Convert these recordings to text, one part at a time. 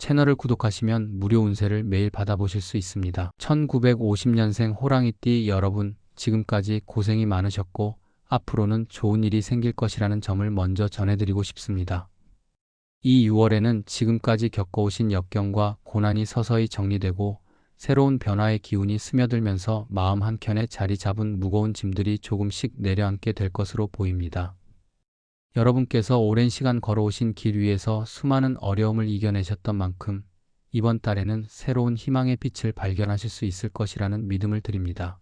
채널을 구독하시면 무료 운세를 매일 받아보실 수 있습니다. 1950년생 호랑이띠 여러분, 지금까지 고생이 많으셨고 앞으로는 좋은 일이 생길 것이라는 점을 먼저 전해드리고 싶습니다. 이 6월에는 지금까지 겪어오신 역경과 고난이 서서히 정리되고 새로운 변화의 기운이 스며들면서 마음 한켠에 자리 잡은 무거운 짐들이 조금씩 내려앉게 될 것으로 보입니다. 여러분께서 오랜 시간 걸어오신 길 위에서 수많은 어려움을 이겨내셨던 만큼 이번 달에는 새로운 희망의 빛을 발견하실 수 있을 것이라는 믿음을 드립니다.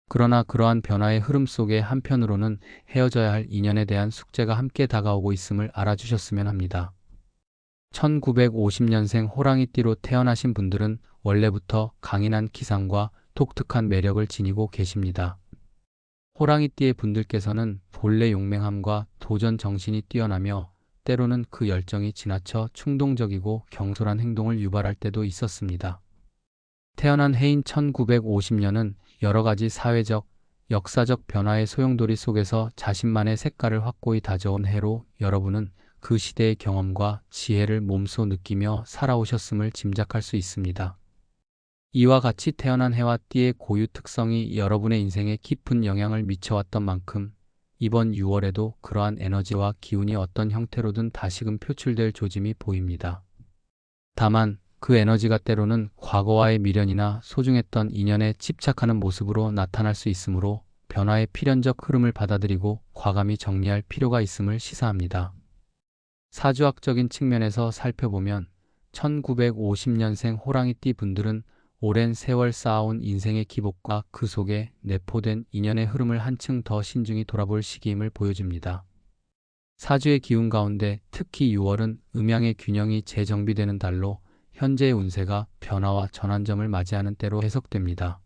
그러나 그러한 변화의 흐름 속에 한편으로는 헤어져야 할 인연에 대한 숙제가 함께 다가오고 있음을 알아주셨으면 합니다. 1950년생 호랑이띠로 태어나신 분들은 원래부터 강인한 기상과 독특한 매력을 지니고 계십니다. 호랑이띠의 분들께서는 본래 용맹함과 도전 정신이 뛰어나며 때로는 그 열정이 지나쳐 충동적이고 경솔한 행동을 유발할 때도 있었습니다. 태어난 해인 1950년은 여러 가지 사회적, 역사적 변화의 소용돌이 속에서 자신만의 색깔을 확고히 다져온 해로 여러분은 그 시대의 경험과 지혜를 몸소 느끼며 살아오셨음을 짐작할 수 있습니다. 이와 같이 태어난 해와 띠의 고유 특성이 여러분의 인생에 깊은 영향을 미쳐왔던 만큼 이번 6월에도 그러한 에너지와 기운이 어떤 형태로든 다시금 표출될 조짐이 보입니다. 다만 그 에너지가 때로는 과거와의 미련이나 소중했던 인연에 집착하는 모습으로 나타날 수 있으므로 변화의 필연적 흐름을 받아들이고 과감히 정리할 필요가 있음을 시사합니다. 사주학적인 측면에서 살펴보면 1950년생 호랑이띠 분들은 오랜 세월 쌓아온 인생의 기복과 그 속에 내포된 인연의 흐름을 한층 더 신중히 돌아볼 시기임을 보여줍니다. 사주의 기운 가운데 특히 6월은 음양의 균형이 재정비되는 달로 현재의 운세가 변화와 전환점을 맞이하는 때로 해석됩니다.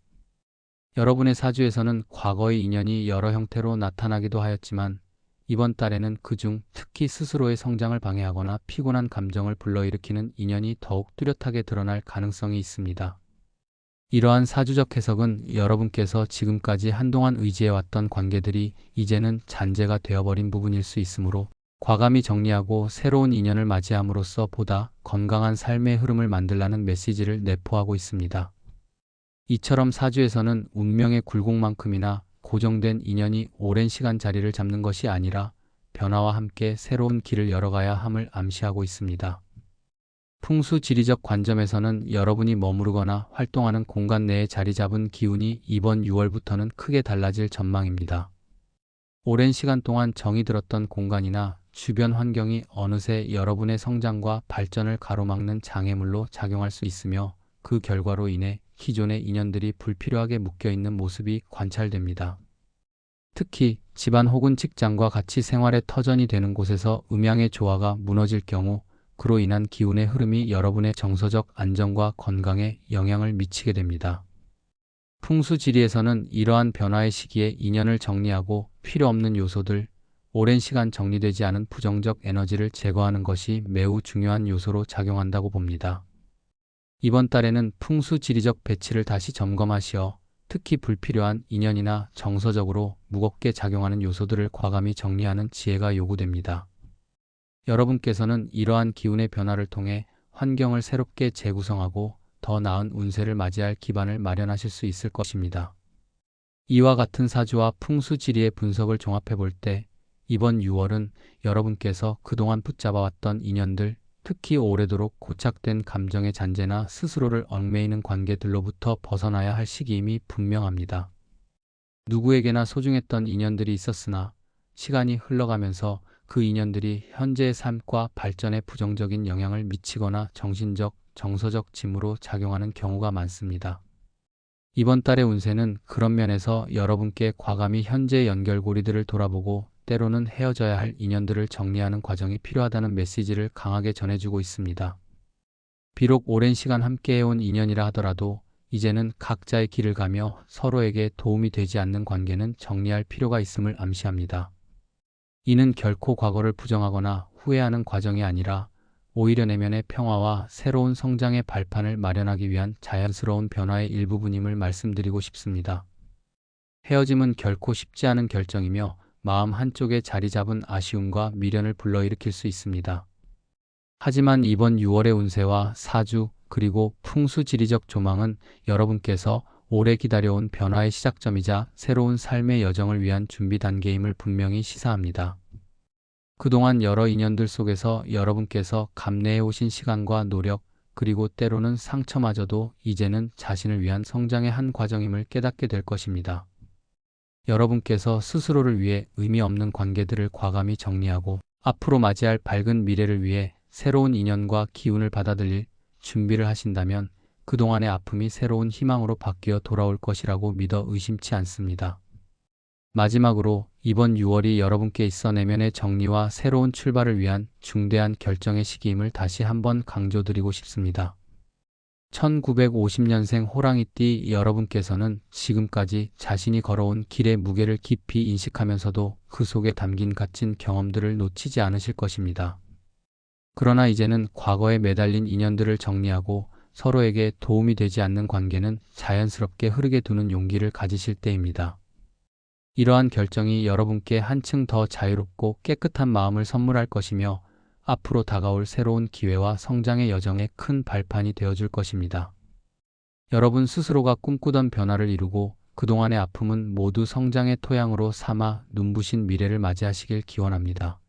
여러분의 사주에서는 과거의 인연이 여러 형태로 나타나기도 하였지만 이번 달에는 그중 특히 스스로의 성장을 방해하거나 피곤한 감정을 불러일으키는 인연이 더욱 뚜렷하게 드러날 가능성이 있습니다. 이러한 사주적 해석은 여러분께서 지금까지 한동안 의지해왔던 관계들이 이제는 잔재가 되어버린 부분일 수 있으므로 과감히 정리하고 새로운 인연을 맞이함으로써 보다 건강한 삶의 흐름을 만들라는 메시지를 내포하고 있습니다. 이처럼 사주에서는 운명의 굴곡만큼이나 고정된 인연이 오랜 시간 자리를 잡는 것이 아니라 변화와 함께 새로운 길을 열어가야 함을 암시하고 있습니다. 풍수지리적 관점에서는 여러분이 머무르거나 활동하는 공간 내에 자리 잡은 기운이 이번 6월부터는 크게 달라질 전망입니다. 오랜 시간 동안 정이 들었던 공간이나 주변 환경이 어느새 여러분의 성장과 발전을 가로막는 장애물로 작용할 수 있으며 그 결과로 인해 기존의 인연들이 불필요하게 묶여있는 모습이 관찰됩니다. 특히 집안 혹은 직장과 같이 생활의 터전이 되는 곳에서 음양의 조화가 무너질 경우 그로 인한 기운의 흐름이 여러분의 정서적 안정과 건강에 영향을 미치게 됩니다. 풍수지리에서는 이러한 변화의 시기에 인연을 정리하고 필요 없는 요소들, 오랜 시간 정리되지 않은 부정적 에너지를 제거하는 것이 매우 중요한 요소로 작용한다고 봅니다. 이번 달에는 풍수지리적 배치를 다시 점검하시어 특히 불필요한 인연이나 정서적으로 무겁게 작용하는 요소들을 과감히 정리하는 지혜가 요구됩니다. 여러분께서는 이러한 기운의 변화를 통해 환경을 새롭게 재구성하고 더 나은 운세를 맞이할 기반을 마련하실 수 있을 것입니다. 이와 같은 사주와 풍수지리의 분석을 종합해 볼 때 이번 6월은 여러분께서 그동안 붙잡아왔던 인연들, 특히 오래도록 고착된 감정의 잔재나 스스로를 얽매이는 관계들로부터 벗어나야 할 시기임이 분명합니다. 누구에게나 소중했던 인연들이 있었으나 시간이 흘러가면서 그 인연들이 현재의 삶과 발전에 부정적인 영향을 미치거나 정신적, 정서적 짐으로 작용하는 경우가 많습니다. 이번 달의 운세는 그런 면에서 여러분께 과감히 현재의 연결고리들을 돌아보고 때로는 헤어져야 할 인연들을 정리하는 과정이 필요하다는 메시지를 강하게 전해주고 있습니다. 비록 오랜 시간 함께해온 인연이라 하더라도 이제는 각자의 길을 가며 서로에게 도움이 되지 않는 관계는 정리할 필요가 있음을 암시합니다. 이는 결코 과거를 부정하거나 후회하는 과정이 아니라 오히려 내면의 평화와 새로운 성장의 발판을 마련하기 위한 자연스러운 변화의 일부분임을 말씀드리고 싶습니다. 헤어짐은 결코 쉽지 않은 결정이며 마음 한쪽에 자리 잡은 아쉬움과 미련을 불러일으킬 수 있습니다. 하지만 이번 6월의 운세와 사주 그리고 풍수지리적 조망은 여러분께서 오래 기다려온 변화의 시작점이자 새로운 삶의 여정을 위한 준비 단계임을 분명히 시사합니다. 그동안 여러 인연들 속에서 여러분께서 감내해 오신 시간과 노력, 그리고 때로는 상처마저도 이제는 자신을 위한 성장의 한 과정임을 깨닫게 될 것입니다. 여러분께서 스스로를 위해 의미 없는 관계들을 과감히 정리하고 앞으로 맞이할 밝은 미래를 위해 새로운 인연과 기운을 받아들일 준비를 하신다면 그동안의 아픔이 새로운 희망으로 바뀌어 돌아올 것이라고 믿어 의심치 않습니다. 마지막으로 이번 6월이 여러분께 있어 내면의 정리와 새로운 출발을 위한 중대한 결정의 시기임을 다시 한번 강조드리고 싶습니다. 1950년생 호랑이띠 여러분께서는 지금까지 자신이 걸어온 길의 무게를 깊이 인식하면서도 그 속에 담긴 값진 경험들을 놓치지 않으실 것입니다. 그러나 이제는 과거에 매달린 인연들을 정리하고 서로에게 도움이 되지 않는 관계는 자연스럽게 흐르게 두는 용기를 가지실 때입니다. 이러한 결정이 여러분께 한층 더 자유롭고 깨끗한 마음을 선물할 것이며 앞으로 다가올 새로운 기회와 성장의 여정에 큰 발판이 되어줄 것입니다. 여러분 스스로가 꿈꾸던 변화를 이루고 그동안의 아픔은 모두 성장의 토양으로 삼아 눈부신 미래를 맞이하시길 기원합니다.